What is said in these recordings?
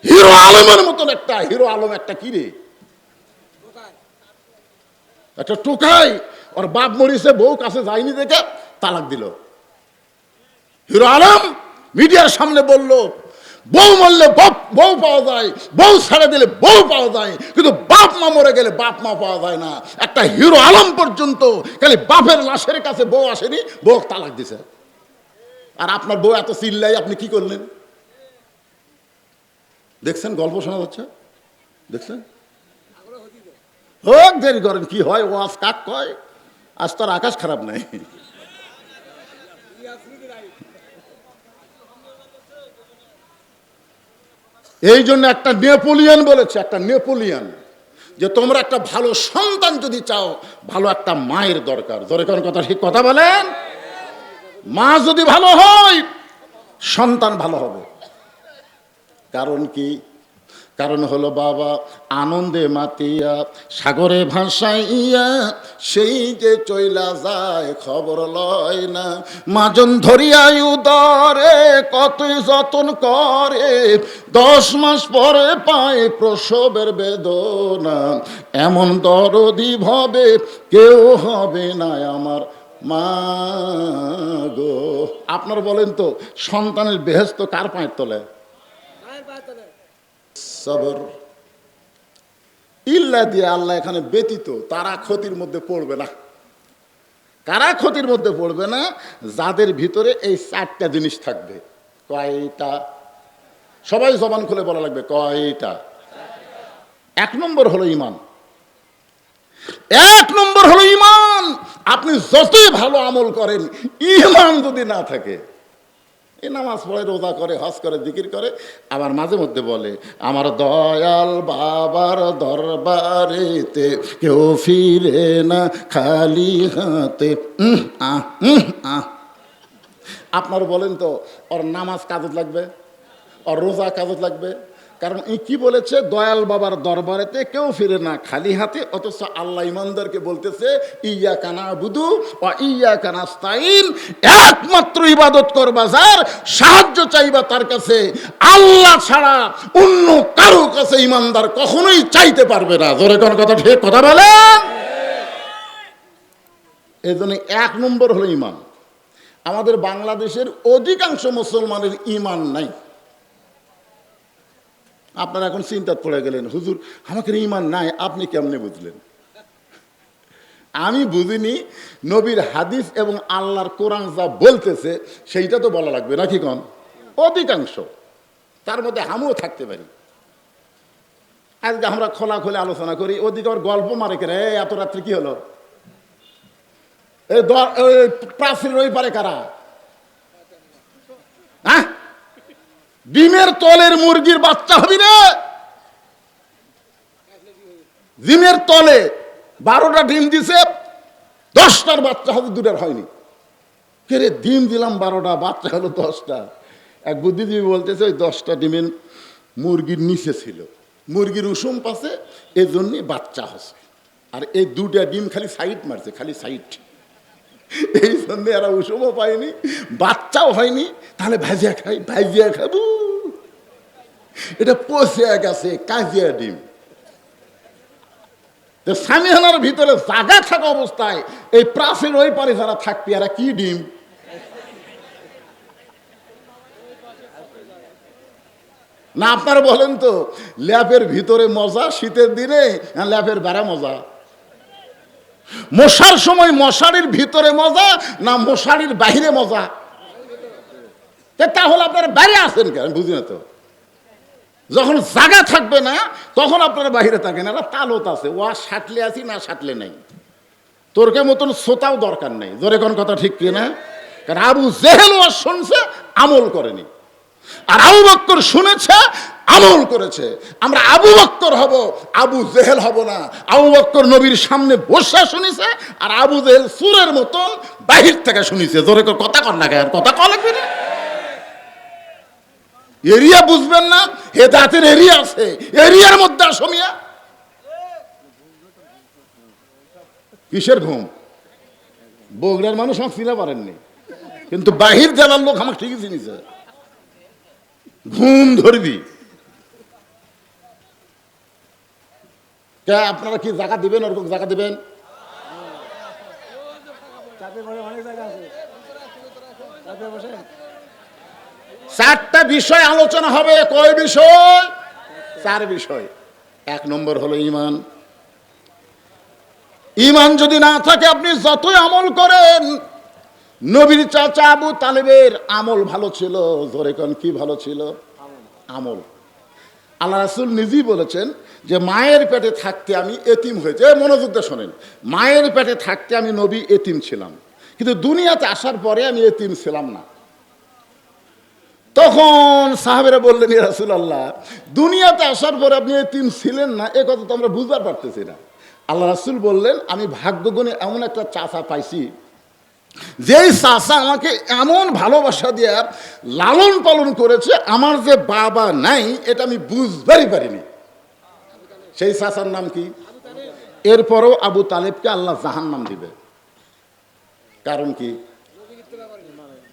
Hero আলমের মতন একটা হিরো আলম একটা কি রে, একটা টোকাই, ওর বাপ মরিছে, বউ কাছে যায়নি দেখে তালাক দিল। হিরো আলম মিডিয়ার সামনে বলল, বউ মরলে বউ পাওয়া যায়, বউ ছেড়ে দিলে বউ পাওয়া যায়, কিন্তু বাপ মা মরে গেলে বাপ মা পাওয়া যায় না। একটা হিরো আলম পর্যন্ত খালি বাপের লাশের কাছে বউ আসেনি, বউ তালাক দিছে। আর আপনার বউ এত চিল্লাই, আপনি কি করলেন? দেখছেন গল্প শোনা যাচ্ছে, দেখছেন? হোক দেরি করেন, কি হয় ও আজ কাক কয়, আজ তোর আকাশ খারাপ নাই। এই জন্য একটা নেপোলিয়ন বলেছে, একটা নেপোলিয়ন, যে তোমরা একটা ভালো সন্তান যদি চাও, ভালো একটা মায়ের দরকার। জোরে কোন কথা, ঠিক কথা বলেন। মা যদি ভালো হয়, সন্তান ভালো হবে। কারণ কি? কারণ হলো বাবা আনন্দে মাতিয়া সাগরে ভাসাইয়া সেই যে চইলা যায় খবর লয় না। মাজন ধরিয়া উদরে কত যতন করে, 10 মাস পরে পায় প্রসবের বেদনা। এমন দরদি ভবে কেউ হবে না আমার মা গো। আপনার বলেন তো, সন্তানের বেহেশত কার পায়ের তলে? সবর ইল্লা দিয়ে আল্লাহ এখানে ব্যতীত তারা ক্ষতির মধ্যে পড়বে না। কারা ক্ষতির মধ্যে পড়বে না? যাদের ভিতরে এই 4টা জিনিস থাকবে। কয়টা? সবাই জবান খুলে বলা লাগবে, কয়টা? 1 নম্বর হলো ঈমান। 1 নম্বর হলো ঈমান। আপনি যতই ভালো আমল করেন, ঈমান যদি না থাকে, এই নামাজ পড়ে, রোজা করে, হজ করে, জিকির করে, আবার মাঝে মধ্যে বলে আমার দয়াল বাবার দরবারেতে কেউ ফিরে না খালি হাতে। আপনার বলেন তো, ওর নামাজ কাজত লাগবে, ওর রোজা কাজত লাগবে? কারণ এই কি বলেছে, দয়াল বাবার দরবারেতে কেউ ফিরে না খালি হাতে। অথচ আল্লাহ ইমানদারকে বলতেছে ইয়্যাকা না'বুদু ওয়া ইয়্যাকা নাস্তাইন, একমাত্র ইবাদত করবা যার, সাহায্য চাইবা তার কাছে, আল্লাহ ছাড়া অন্য কারো কাছে ইমানদার কখনোই চাইতে পারবে না। জোরে কোন কথা, ঠিক কথা বলেন। এই জন্য 1 নম্বর হলো ঈমান। আমাদের বাংলাদেশের অধিকাংশ মুসলমানের ঈমান নাই। আপনারা এখন চিন্তা পড়ে গেলেন, হুজুর আমাকে ঈমান নাই, আপনি কেমনে বুঝলেন? আমি বুঝিনি, নবীর হাদিস এবং আল্লাহর কোরআন যা বলতেছে সেইটা তো বলা লাগবে নাকি কোন? অধিকাংশ, তার মধ্যে আমিও থাকতে পারি। আজকে আমরা খোলাখুলি আলোচনা করি, ওদিকে ওর গল্প মারে করে, এত রাত্রে কি হলো, এই প্রাচীর ওই পারে কারা? হ্যাঁ, ডিমের তলের মুরগির বাচ্চা হবি রে। ডিমের তলে 12টা ডিম দিছে, 10টার বাচ্চা হবে, 2টার হয়নি। কে রে, ডিম দিলাম 12টা, বাচ্চা হলো 10টা। এক বুদ্ধিজীবী বলতেছে ওই 10টা ডিমের মুরগির নিচে ছিল, মুরগির উষুম পাশে, এই জন্যে বাচ্চা হচ্ছে। আর এই 2টা ডিম খালি সাইড মারছে, খালি সাইড, এই জন্যে এরা উষুমও পায়নি, বাচ্চাও হয়নি। তাহলে ভাজিয়া খাই, ভাজিয়া খাবো, এটা পচে গেছে কাজিয়া ডিম। সামিহানার ভিতরে জায়গা থাকা অবস্থায় এই প্রাচীর ওই পারে যারা থাকবে, এরা কি ডিম? না আপনারা বলেন তো, ল্যাপের ভিতরে মজা শীতের দিনে, ল্যাপের বেড়া মজা? মশার সময় মশারির ভিতরে মজা না মশারির বাইরে মজা? তাহলে আপনারা বাইরে আসেন কেন, বুঝি না তো। যখন জায়গা থাকবে না তখন আপনারা বাইরে থাকেন। এরা তালত আছে, ও সাটলে আছি না সাটলে নাই, তোরকে মতন শ্রোতাও দরকার নেই। জোরে কোন কথা, ঠিক কিনা? কারণ আবু জেহেল ওয়াজ শুনছে, আমল করেনি, আর আবু বকর শুনেছে, আমল করেছে। আমরা আবু বকর হব, আবু জেহেল হব না। আবু বকর নবীর সামনে বসে শুনেছে, আর আবু জেহেল সুরের মতন বাহির থেকে শুনেছে। জোরে কথা কর না, কথা কল লাগবে না। এরিয়া বুঝবেন না, হেদায়েতের এরিয়া আছে, এরিয়ার মধ্যে আসো মিয়া। কিসের ঘুম? বগুড়ার মানুষ আমার চিনা পারেননি, কিন্তু বাহির জেলার লোক আমার ঠিকই চিনিছে। ঘুম ধরবি, কে আপনারা কি জায়গা দিবেন? ওরকম জায়গা দিবেন? চারটা বিষয় আলোচনা হবে। কয় বিষয়? 4 বিষয়। 1 নম্বর হলো ঈমান। ঈমান যদি না থাকে আপনি যতই আমল করেন, নবীর চাচা আবু তালেবের আমল ভালো ছিল। জোরে কোন কি ভালো ছিল? আমল। আল্লাহ রাসূল নিজেই বলেছেন যে মায়ের পেটে থাকতে আমি এতিম হয়েছে। মনোযোগ দিয়ে শোনেন, মায়ের পেটে থাকতে আমি নবী এতিম ছিলাম, কিন্তু দুনিয়াতে আসার পরে আমি এতিম ছিলাম না। তখন সাহাবেরা বললেন, ইয়া রাসূলুল্লাহ, দুনিয়াতে আসার পরে আপনি এতিম ছিলেন না, এ কথা তো আমরা বুঝতে পারতেছি না। আল্লাহ রাসূল বললেন, আমি ভাগ্যগুণে এমন একটা চাচা পাইছি, যেই চাচা আমাকে এমন ভালোবাসা দিয়ে লালন পালন করেছে, আমার যে বাবা নাই এটা আমি বুঝতেই পারিনি। সেই চাচার নাম কি? এরপরও আবু তালেবকে আল্লাহ জাহান্নাম দিবে। কারণ কি?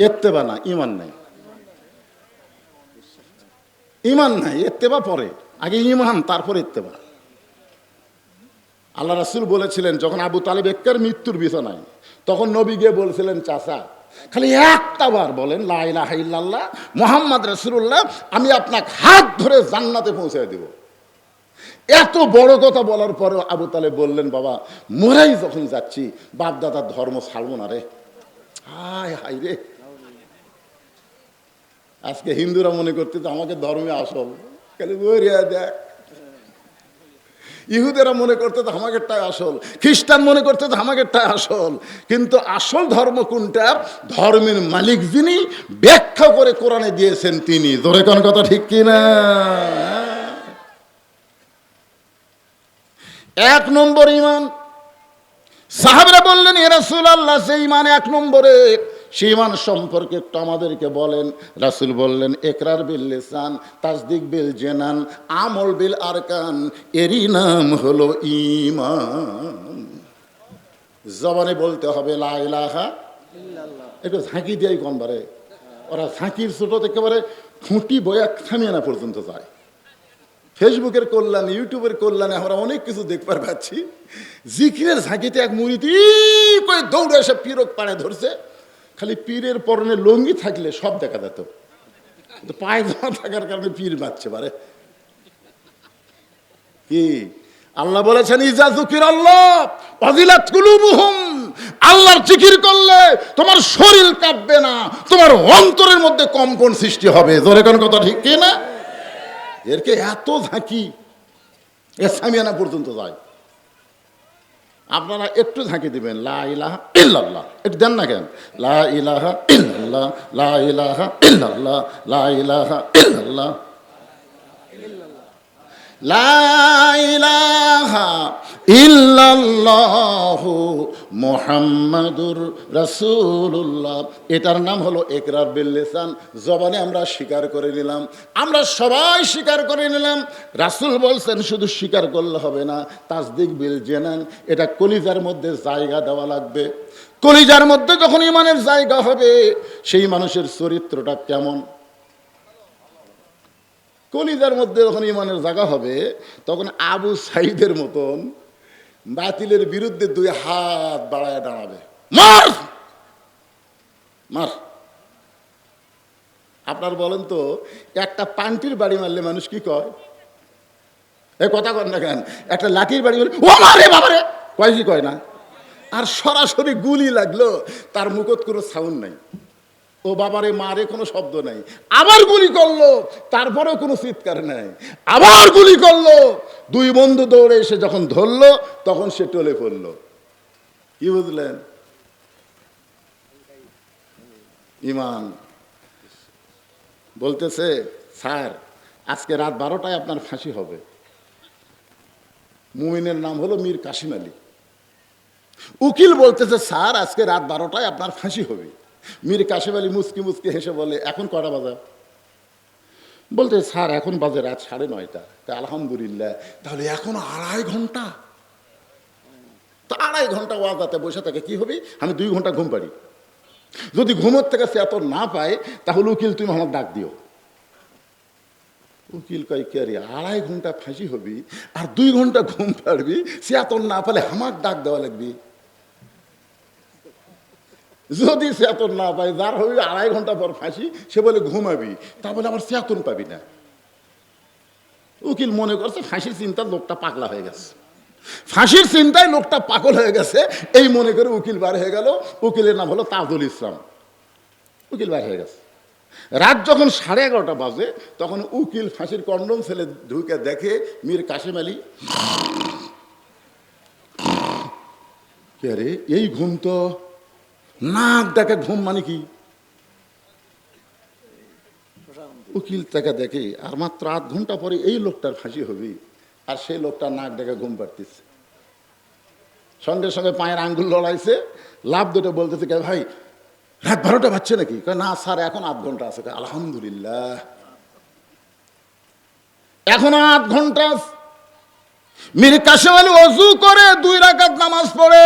ইত্তেবা না, ঈমান নাই। ঈমান নাই, ইত্তেবা পরে, আগে ঈমান তারপর ইত্তেবা। আল্লাহ রাসূল বলেছিলেন যখন আবু তালেব এক্কার মৃত্যুর বিছানায়, তখন নবী গিয়ে বলছিলেন, চাচা খালি একটা বার বলেন লা ইলাহা ইল্লাল্লাহ মুহাম্মদ রাসূলুল্লাহ, আমি আপনাকে হাত ধরে জান্নাতে পৌঁছে দেব। এত বড় কথা বলার পরে আবু তালেব বললেন, বাবা মরাই যখন যাচ্ছি, বাপ দাদার ধর্ম ছাড়বো না রে। হায় হায় রে, আজকে হিন্দুরা মনে করতে তো আমাকে ধর্মে আসল, খালি বইয়া দেখ। ইহুদেরা মনে করতে তো আমাকেরটাই আসল, খ্রিস্টান মনে করতে তো আমাকেরটাই আসল। কিন্তু আসল ধর্ম কোনটা? ধর্মের মালিক যিনি, ব্যাখ্যা করে কোরআনে দিয়েছেন তিনি। ধরে কোন কথা ঠিক কিনা? 1 নম্বর ঈমান। সাহাবারা বললেন, ইয়া রাসূলুল্লাহ, সেই ঈমান 1 নম্বরে, সেই ঈমান সম্পর্কে একটু আমাদেরকে বলেন। রাসূল বললেন, ইকরার বিল লিসান, তাসদিক বিল জানান, আমল বিল আরকান, এরই নাম হলো ঈমান। জবানে বলতে হবে লা ইলাহা ইল্লাল্লাহ। একটু ঝাঁকি দিয়াই কোনবারে, ওরা ঝাঁকির ছোট একেবারে খুঁটি বয়া থামিয়ে না পর্যন্ত যায়। ফেসবুকের কল্যাণে, ইউটিউবের কল্যাণে আমরা অনেক কিছু দেখবার পাচ্ছি। জিকিরের ঝাঁকিতে এক মুরিদ করে দৌড়ে এসে পীরক পাড়ে ধরছে। খালি পীরের পরনে লঙ্গি থাকলে সব দেখা যেত, কিন্তু পায়ে ধরা থাকার কারণে পীর বাঁচছে পারে কি? আল্লাহ বলেছেন, ইজা যুকিরাল্লাহ ওয়াজিলাত কুলুবুহুম, আল্লাহর জিকির করলে তোমার শরীর কাঁপবে না, তোমার অন্তরের মধ্যে কম্পন সৃষ্টি হবে। জোরে কোন কথা ঠিক কি না? এরকে এত ঝাঁকি, এ সামিয়ানা পর্যন্ত যায়। আপনারা একটু ঝাঁকি দিবেন, লা ইলাহা ইল্লাল্লাহ, একটু দেন না কেন? লা ইলাহা ইল্লাল্লাহ, লা ইলাহা ইল্লাল্লাহ, লা ইলাহা ইল্লাল্লাহ, লা ইলাহা ইল্লাল্লাহু মুহাম্মাদুর রাসূলুল্লাহ। এটার নাম হলো ইকরার বিল লিসান। জবানে আমরা স্বীকার করে নিলাম, আমরা সবাই স্বীকার করে নিলাম। রাসূল বলছেন শুধু স্বীকার করলে হবে না, তাসদিক বিল জানান, এটা কলিজার মধ্যে জায়গা দেওয়া লাগবে। কলিজার মধ্যে যখন ঈমানের জায়গা হবে, সেই মানুষের চরিত্রটা কেমন? কলিজার মধ্যে যখন ঈমানের জায়গা হবে, তখন আবু সাইদের মতন বাতিলের বিরুদ্ধে 2 হাত বাড়ায় দাঁড়াবে, মার মার। আপনার বলেন তো, একটা পান্টির বাড়ি মারলে মানুষ কি কয়? এ কথা কন না কেন? একটা লাঠির বাড়ি মারলে ও মারে বাবারে কয়, কি কয় না? আর সরাসরি গুলি লাগলো, তার মুখত কোনো সাউন্ড নাই, ও বাবারে মারে কোনো শব্দ নাই। আবার গুলি করলো, তারপরেও কোনো চিৎকার নাই। আবার গুলি করলো, 2 বন্ধু দৌড়ে এসে যখন ধরলো, তখন সে টলে পড়লো। কি বুঝলেন? ঈমান। বলতেছে, স্যার আজকে রাত 12টায় আপনার ফাঁসি হবে। মুমিনের নাম হলো মীর কাসিম আলী। উকিল বলতেছে, স্যার আজকে রাত 12টায় আপনার ফাঁসি হবে। মীর কাসিম আলী মুচকি মুচকি হেসে বলে, এখন কটা বাজে? বলতে, স্যার এখন বাজে রাত 9:30। আলহামদুলিল্লাহ, তাহলে এখনো 2.5 ঘন্টা। তো 2.5 ঘন্টা ওয়াজাতে বসে থাকে কি হবে? আমি 2 ঘন্টা ঘুম পারি। যদি ঘুমোর থেকে সে এত না পায়, তাহলে উকিল তুমি আমার ডাক দিও। উকিল কয় কে রে, 2.5 ঘন্টা ফাঁসি হবি আর 2 ঘন্টা ঘুম পাড়বি, চেতন না পেলে আমার ডাক দেওয়া লাগবি। যদি চেতন না পাই, যার হবে 2.5 ঘন্টা পর ফাঁসি, সে বলে ঘুমাবি, তা বলে আমার চেতন পাবি না। উকিল মনে করছে ফাঁসির চিন্তা লোকটা পাগলা হয়ে গেছে, ফাঁসির চিন্তায় লোকটা পাগল হয়ে গেছে, এই মনে করে উকিল বার হয়ে গেল। উকিলের নাম হলো তাজুল ইসলাম। উকিল বার হয়ে গেছে। রাত যখন 11:30 বাজে, তখন উকিল ফাঁসির কন্ডম ছেলে ঢুকে দেখে মীর কাশেম আলী। কে রে, এই ঘুম তো, নাক ডাকে ঘুম মানে কি? উকিল তাকে দেখে আর মাত্র 8 ঘন্টা পরে এই লোকটার ফাঁসি হবে, আর সেই লোকটা নাক ডেকে ঘুম পাড়তেছে। সঙ্গে সঙ্গে পায়ের আঙ্গুল লড়াইছে, লাভ দুটো বলতেছে, কে ভাই রাত 12টা বাজছে নাকি? না স্যার, এখন 8 ঘন্টা আছে। আলহামদুলিল্লাহ, এখন 8 ঘন্টা। মীর কাশেম আলী ওযু করে 2 রাকাত নামাজ পড়ে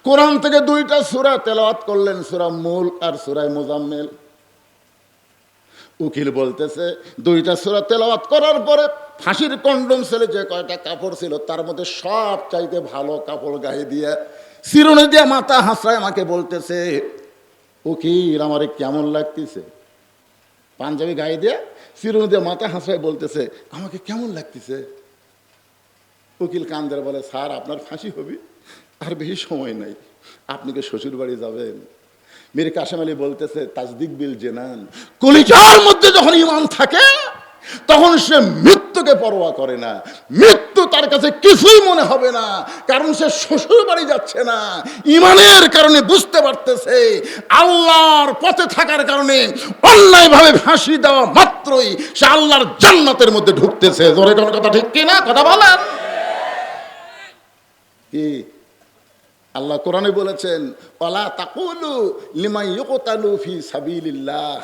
কোরআন থেকে 2টা সূরা তেলাওয়াত করলেন, সূরা মুলক আর সূরা মুজাম্মিল। উকিল বলতেছে 2টা সূরা তেলাওয়াত করার পরে ফাঁসির কন্ডম ছেলে যে কয়টা কাপড় ছিল তার মধ্যে সব চাইতে ভালো কাপড় গায়ে দিয়ে চিরুনি দিয়ে মাথা হাসড়ায় আমাকে বলতেছে, উকিল আমারে কেমন লাগতেছে? পাঞ্জাবি গায়ে দিয়ে চিরুনি দিয়ে মাথা হাসড়ায় বলতেছে, আমাকে কেমন লাগতেছে? উকিল কান্দের বলে, স্যার আপনার ফাঁসি হবে, আর বেশি সময় নাই, আপনি কি শ্বশুর বাড়ি যাবেন? মীর কাশেম আলী বলতেছে, তাসদিক বিল জেনান, কলিজার মধ্যে যখন ঈমান থাকে তখন সে মৃত্যুকে পরোয়া করে না, মৃত্যু তার কাছে কিছুই মনে হবে না, কারণ সে শ্বশুর বাড়ি যাচ্ছে না। ঈমানের কারণে বুঝতে পারতেছে আল্লাহর পথে থাকার কারণে অন্যায়ভাবে ফাঁসি দেওয়া মাত্রই সে আল্লাহর জান্নাতের মধ্যে ঢুকতেছে। জোরে কোন কথা ঠিক কিনা? কথা বলেন। কি আল্লাহ কোরআনে বলেছেন, ওয়ালা তাকুলু লিমান ইউকতালু ফি সাবিলিল্লাহ,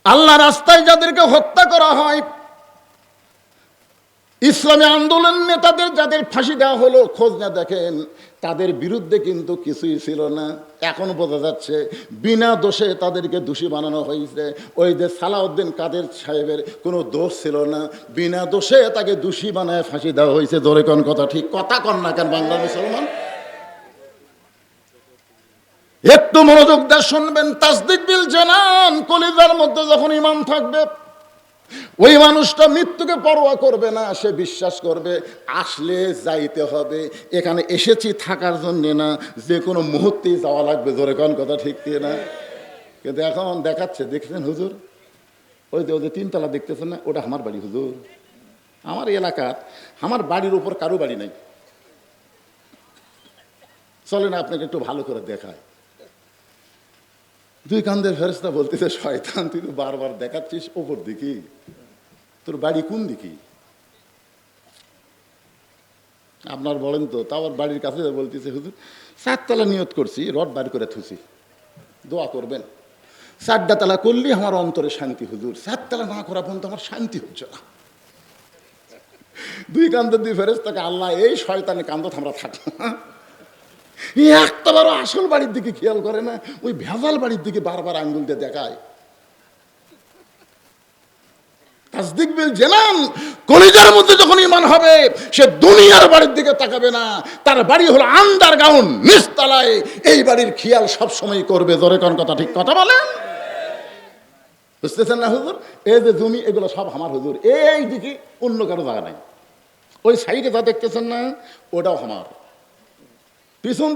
আল্লাহ রাস্তায় যাদেরকে হত্যা করা হয়, ইসলামী আন্দোলন নেতাদের যাদের ফাঁসি দেওয়া হলো, খোঁজ না দেখেন তাদের বিরুদ্ধে কিন্তু কিছুই ছিল না। এখন বোঝা যাচ্ছে বিনা দোষে তাদেরকে দোষী বানানো হয়েছে। ওই যে সালাউদ্দিন কাদের সাহেবের কোনো দোষ ছিল না, বিনা দোষে তাকে দোষী বানায় ফাঁসি দেওয়া হয়েছে। জোরে কোন কথা ঠিক? কথা কন না কেন বাংলা মুসলমান? একটু মনোযোগ দিয়ে শুনবেন। তাসদিক বিল জানান, কলিজার মধ্যে যখন ঈমান থাকবে, ওই মানুষটা মৃত্যুকে পরোয়া করবে না, সে বিশ্বাস করবে আসলে যাইতে হবে, এখানে এসেছি থাকার জন্য না, যে কোনো মুহূর্তেই যাওয়া লাগবে। জোরে কোন কথা ঠিক না? কিন্তু এখন দেখাচ্ছে, দেখছেন হুজুর, ওই যে 3 তলা দেখতেছেন না, ওটা আমার বাড়ি হুজুর। আমার এলাকার, আমার বাড়ির উপর কারো বাড়ি নাই। চলেন আপনাকে একটু ভালো করে দেখায়। 2 কান্দের ফেরেশতা বলতেছে, শয়তান তুই তো বারবার দেখাচ্ছিস ওপর দিকে, তোর বাড়ি কোন দিকে? আপনার বলেন তো। তারপর বাড়ির কাছে বলতেছে, হুজুর 4 তলা নিয়ত করছি, রড বার করে থুছি, দোয়া করবেন। 4টা তলা করলে আমার অন্তরে শান্তি হুজুর, 4 তলা না করা পর্যন্ত আমার শান্তি হচ্ছে না। 2 কান্দের 2 ফেরেশতাকে আল্লাহ এই শয়তানের কান্দ আমরা থাকবো না। একটা বারো আসল বাড়ির দিকে খেয়াল করে না, ওই ভেজাল বাড়ির দিকে বারবার আঙ্গুল দিয়ে দেখায়। তাসদিক বিল জানান, কলিজার মধ্যে যখন ঈমান হবে সে দুনিয়ার বাড়ির দিকে তাকাবে না, তার বাড়ি হলো আন্ডারগ্রাউন্ড, নিচতলায়। এই বাড়ির খেয়াল সব সময় করবে। জোরে কোন কথা ঠিক? কথা বলেন। বুঝতেছেন না হুজুর? এই যে জমি, এগুলো সব আমার হুজুর, এই দিকে অন্য কারো জায়গা নাই। ওই সাইডে যা দেখতেছেন না, ওটাও আমার। পিছন